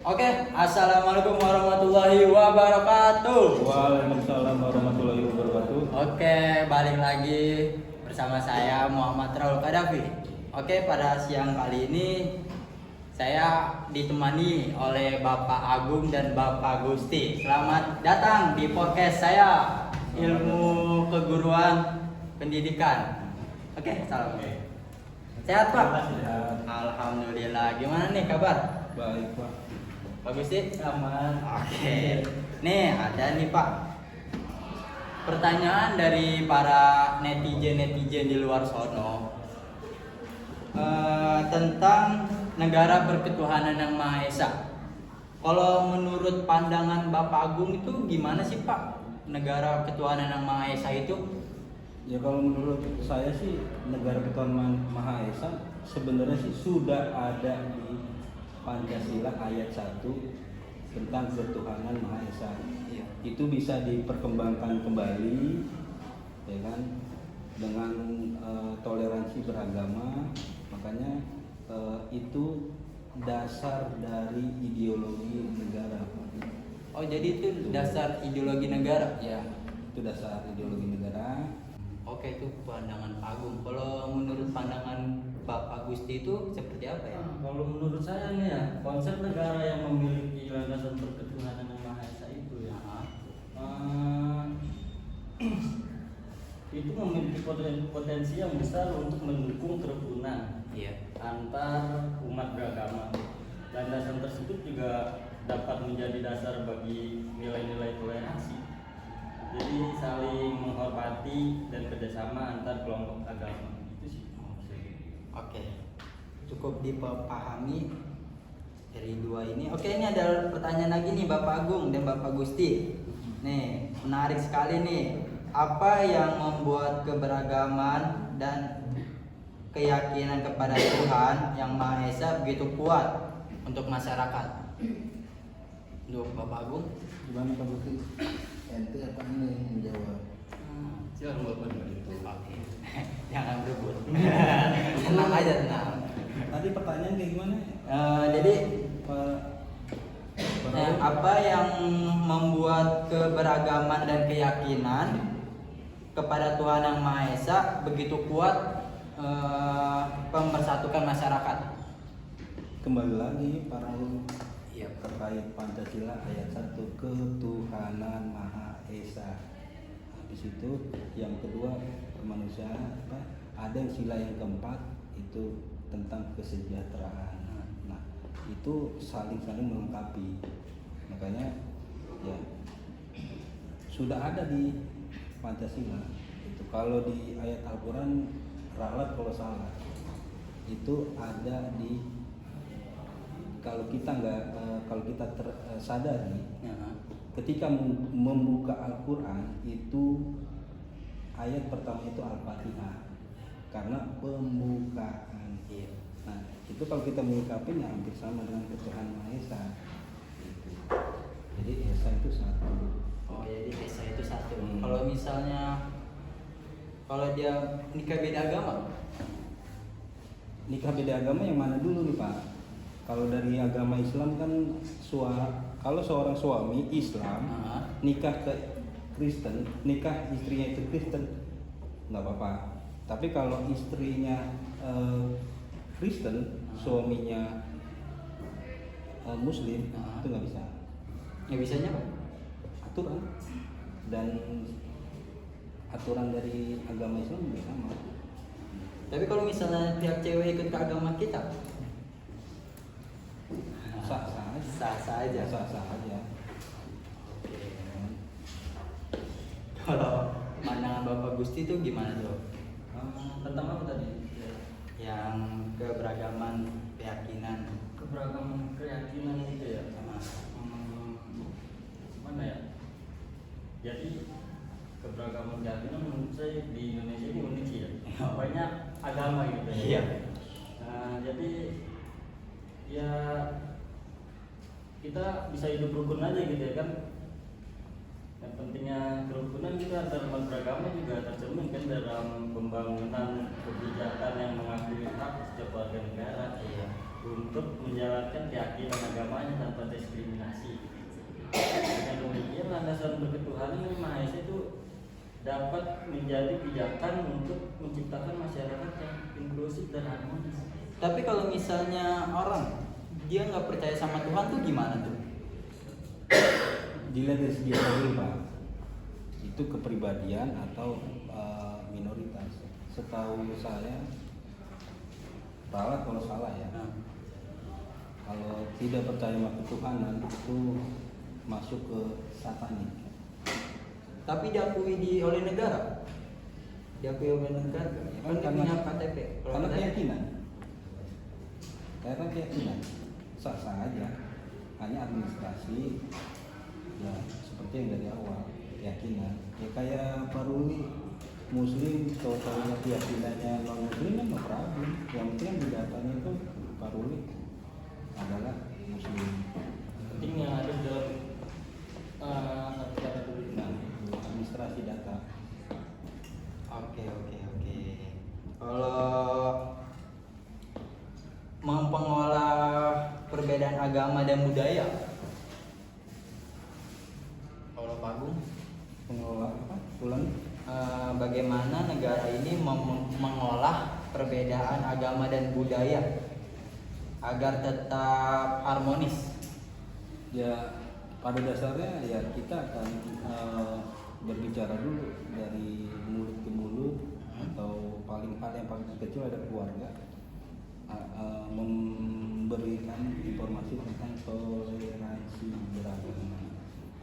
Oke, assalamualaikum warahmatullahi wabarakatuh. Waalaikumsalam warahmatullahi wabarakatuh. Oke, balik lagi bersama saya Muhammad Raul Kadafi. Oke, pada siang kali ini saya ditemani oleh Bapak Agung dan Bapak Gusti. Selamat datang di podcast saya, Ilmu Keguruan Pendidikan. Oke, salam. Sehat Pak? Sehat. Alhamdulillah. Gimana nih kabar? Baik Pak. Pak Gusti? Aman. Oke, nih ada nih Pak. Pertanyaan dari para netizen di luar sono tentang negara berketuhanan yang Maha Esa. Kalau menurut pandangan Bapak Agung itu gimana sih Pak? Negara ketuhanan yang Maha Esa itu? Ya kalau menurut saya sih negara ketuhanan Maha Esa sebenarnya sih sudah ada di Pancasila ayat 1 tentang ketuhanan Maha Esa. Iya. Itu bisa diperkembangkan kembali, ya kan, dengan toleransi beragama. Makanya itu dasar dari ideologi negara. Oh, jadi itu dasar ideologi negara? Ya, itu dasar ideologi negara. Oke, itu pandangan Pak Agung. Kalau menurut pandangan Bapak Gusti itu seperti apa ya? Kalau menurut saya nih ya, konsep negara yang memiliki landasan berketuhanan yang Maha Esa itu ya, itu memiliki potensi yang besar untuk mendukung kerukunan Iya. antar umat beragama. Landasan tersebut juga dapat menjadi dasar bagi nilai-nilai toleransi. Jadi saling menghormati dan kerjasama antar kelompok agama. Itu sih. Oke, cukup dipahami dari dua ini. Oke, ini ada pertanyaan lagi nih Bapak Agung dan Bapak Gusti. Nih, menarik sekali nih. Apa yang membuat keberagaman dan keyakinan kepada Tuhan yang Maha Esa begitu kuat untuk masyarakat? Untuk Bapak Agung? Gimana Pak Bukti? Ente apa ini menjawab? Silakan Bapak itu. Oke. Jangan berebut. Tenang aja, tenang. Tadi pertanyaan kayak gimana? Jadi Pak apa yang membuat keberagaman dan keyakinan kepada Tuhan yang Maha Esa begitu kuat mempersatukan masyarakat? Kembali lagi para Iya. terkait Pancasila ayat 1 ketuhanan Maha Esa. Habis itu yang kedua kemanusiaan, ada yang sila yang keempat itu tentang kesejahteraan. Nah, itu saling melengkapi. Makanya ya sudah ada di Pancasila. Itu kalau di ayat Al-Qur'an ralat kalau salah. Itu ada di kalau kita sadari ketika membuka Al-Quran itu ayat pertama itu Al-Fatihah karena pembukaan. Nah itu kalau kita menyikapinya hampir sama dengan ketuhanan Maha Esa. Jadi Esa itu satu. Oh, jadi Esa itu satu. Kalau misalnya kalau dia nikah beda agama? Nikah beda agama yang mana dulu nih Pak? Kalau dari agama Islam kan kalau seorang suami Islam nikah ke Kristen, nikah istrinya itu Kristen, nggak apa-apa. Tapi kalau istrinya Kristen, suaminya Muslim, itu nggak bisa. Nggak bisanya apa? Aturan dan aturan dari agama Islam juga sama. Tapi kalau misalnya pihak cewek ikut ke agama kita, sah-sah aja. Sah-sah aja. Kalau pandangan Bapak Gusti itu gimana tuh? Tentang apa tadi? Yang keberagaman keyakinan Keberagaman keyakinan gitu ya. sama Mana ya? Jadi keberagaman keyakinan menurut saya di Indonesia ini unik sih ya. Banyak agama gitu ya. Iya. Nah, jadi ya kita bisa hidup rukun aja gitu ya kan. Yang pentingnya kerukunan itu antar umat beragama juga tercermin kan dalam pembangunan kebijakan yang mengakui hak setiap warga negara untuk menjalankan keyakinan agamanya tanpa diskriminasi. Dengan demikian landasan berketuhanan yang Maha Esa itu dapat menjadi pijakan untuk menciptakan masyarakat yang inklusif dan harmonis. Tapi kalau misalnya orang dia nggak percaya sama Tuhan tuh gimana tuh? Dilihat dari segi apa dulu Pak? Itu kepribadian atau minoritas. Setahu saya, salah kalau salah ya. Kalau tidak percaya sama ketuhanan itu masuk ke satanik. Tapi diakui oleh negara. Diakui oleh negara. Ya, Kan dia punya KTP. Kalau Karena KTP, keyakinan. Karena keyakinan sah-sah aja. Hanya administrasi ya seperti yang dari awal keyakinan. Ya kayak Pak Ruli Muslim, kalau keyakinannya non Muslim kan no problem. Yang penting yang di datanya itu Pak Ruli adalah Muslim. Penting yang ada dalam aturan dulu. Nah, administrasi data. Oke. Kalau mempengolah perbedaan agama dan budaya, kalau Pak Agung, Pengelola apa? Ulang. bagaimana negara ini mengolah perbedaan agama dan budaya agar tetap harmonis? Ya pada dasarnya ya kita akan berbicara dulu dari mulut ke mulut atau hal yang paling kecil ada keluarga, memberikan informasi tentang toleransi beragama.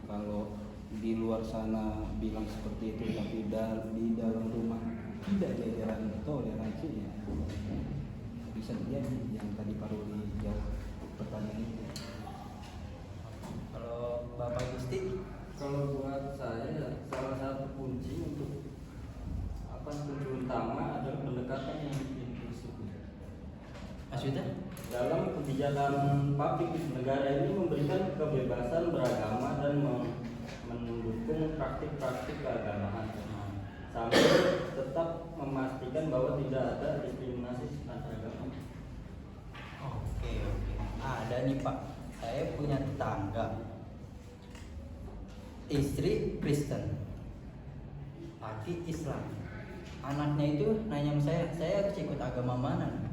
Kalau di luar sana bilang seperti itu tapi di dalam rumah tidak jajaran toleransi ya bisa jadi yang tadi Pak Ruli jawab pertanyaan itu. Kalau Bapak Gusti, Kalau buat saya salah satu kunci untuk kunci utama adalah pendekatan yang inklusif. maksudnya? Dalam kebijakan publik negara ini memberikan kebebasan beragama dan mendukung praktik-praktik keagamaan sambil tetap memastikan bahwa tidak ada diskriminasi antar agama. Oke. Ada nih Pak, saya punya tetangga, istri Kristen, laki Islam. Anaknya itu nanya sama saya harus ikut agama mana nih?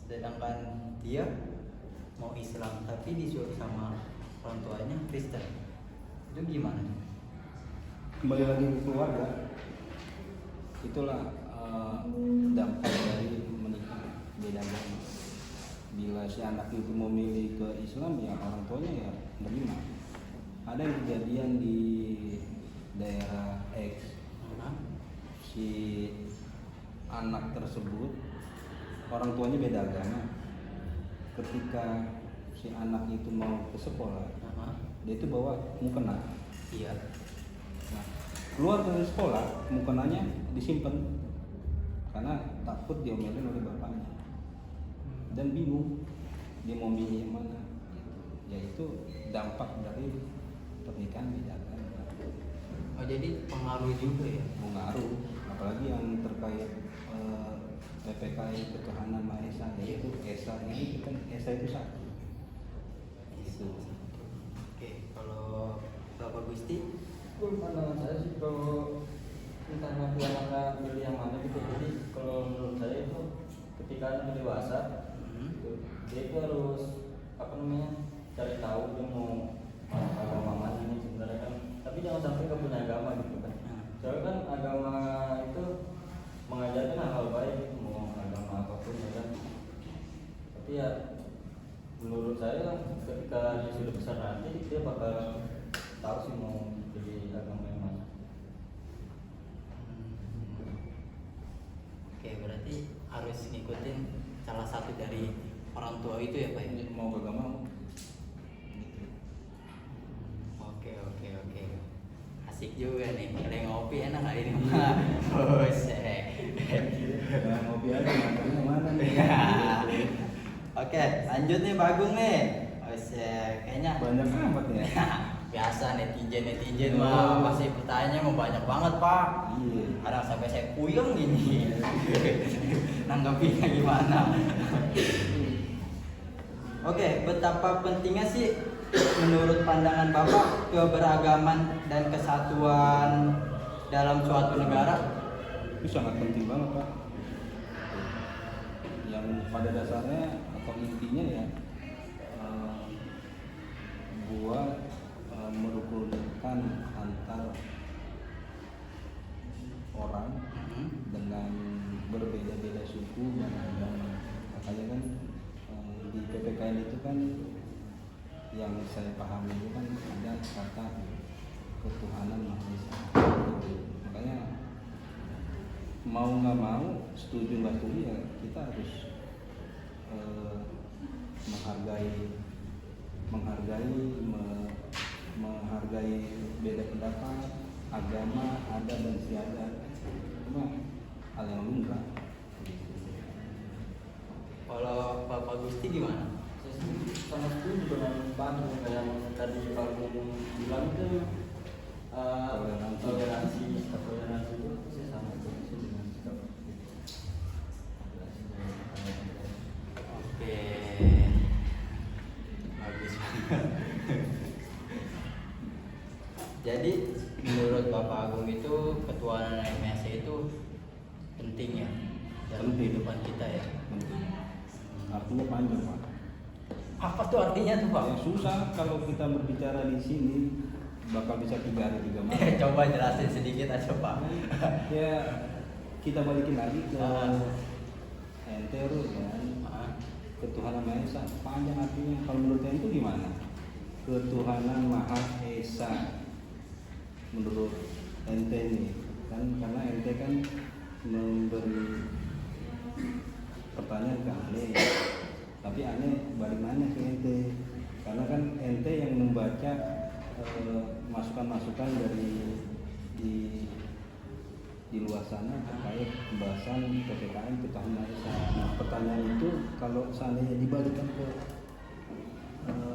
Sedangkan dia mau Islam tapi disuruh sama orang tuanya Kristen. Itu gimana? Kembali lagi ke keluarga, itulah dampak dari menikah beda agama. Bila si anak itu memilih ke Islam ya orang tuanya ya menerima. Ada yang kejadian di daerah X, si anak tersebut orang tuanya beda agama. Ketika si anak itu mau ke sekolah, dia itu bawa mukena. Iya. Nah, keluar dari sekolah mukenanya disimpan karena takut diomelin oleh bapaknya dan bingung dia mau milih yang mana. Yaitu dampak dari pernikahan beda agama. Oh jadi pengaruh juga ya? Mengaruh, apalagi yang terkait PPKI Ketuhanan Maha Esa, yaitu Esa-nya itu kan Esa itu satu. Itu. Oke, kalau Bapak Gusti, Pandangan saya sih kalau entah nanti anak milih yang mana gitu. Jadi kalau menurut saya itu ketika anak dewasa gitu, dia itu harus cari tahu dia mau agama mana ini sebenarnya kan. Tapi jangan sampai nggak punya agama gitu kan. Soalnya kan agama itu mengajarkan hal-hal baik gitu, mau agama apapun ya kan. Tapi ya menurut saya ketika dia sudah besar nanti dia bakal tahu sih mau pilih agama yang mana. Oke, berarti harus ngikutin salah satu dari orang tua itu ya Pak? Mau gak mau gitu. Oke. Asik juga nih, mulai ngopi enak nggak ini Pak? Buset. Nah, ngopi aja makannya mana nih? Oke, lanjut nih Pak Agung nih. Buset, kayaknya Banyak amat ya. biasa netizen mah pasti pertanyaannya mau banyak banget pak. Iya. Kadang sampai saya puyeng gini. Nanggapinya gimana? Oke, betapa pentingnya sih menurut pandangan Bapak keberagaman dan kesatuan dalam suatu negara? Itu sangat penting banget pak. Yang pada dasarnya atau intinya ya buat merukunkan antar orang dengan berbeda-beda suku dan agama. Makanya kan di PPKN itu kan yang saya pahami itu kan ada kata ketuhanan Maha Esa. Makanya mau nggak mau, setuju nggak setuju ya kita harus menghargai beda pendapat, agama, adat dan istiadat. Cuma hal yang lumrah. Kalau Bapak Gusti gimana? Saya sangat setuju dengan Pak Agung yang tadi Pak Agung bilang itu toleransi itu saya sangat setuju dengan sikap itu. Oke, bagus. Jadi menurut Bapak Agung itu ketuhanan yang Maha Esa itu penting ya dalam Penting. kehidupan kita ya. Penting. Artinya panjang pak. Apa tuh artinya tuh Pak? Ya susah kalau kita berbicara di sini bakal bisa 3 hari 3 malam. Coba jelasin sedikit aja Pak. Ya kita balikin lagi ke ente kan. Ketuhanan Maha Esa panjang artinya. Kalau menurut ente itu gimana? Ketuhanan Maha Esa menurut ente nih kan, karena ente kan memberi pertanyaan ke Ane, tapi Ane balik nanya ke ente karena kan ente yang membaca masukan-masukan dari di luar sana terkait pembahasan PPKN ketuhanan Maha Esa. Nah pertanyaan itu kalau seandainya dibalikkan ke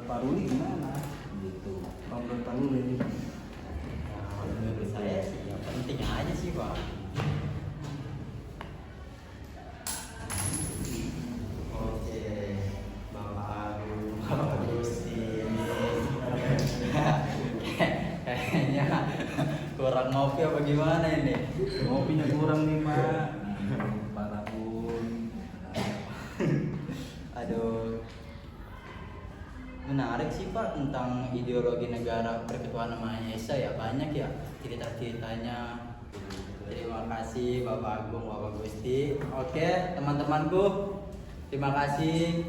Pak Ruli gimana? Gitu. Kalau menurut Pak Ruli? Menurut saya sih ya penting aja sih Pak. Oke, Bapak Agung, Bapak Gusti. Kayaknya kurang ngopi apa gimana ini? Ngopinya kurang nih Pak. Parah pun. Aduh, menarik sih Pak tentang ideologi negara Persekutuan Maha Esa ya, banyak ya cerita-ceritanya. Terima kasih Bapak Agung, Bapak Gusti. Oke teman-temanku, terima kasih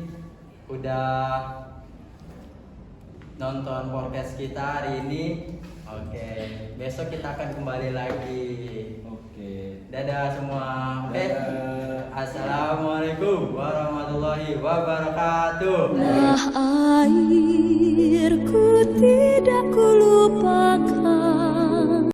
udah nonton podcast kita hari ini. Oke, besok kita akan kembali lagi. Oke. Dadah semua. Oke. Dadah. Assalamualaikum warahmatullahi wabarakatuh. Airku tidak kulupakan.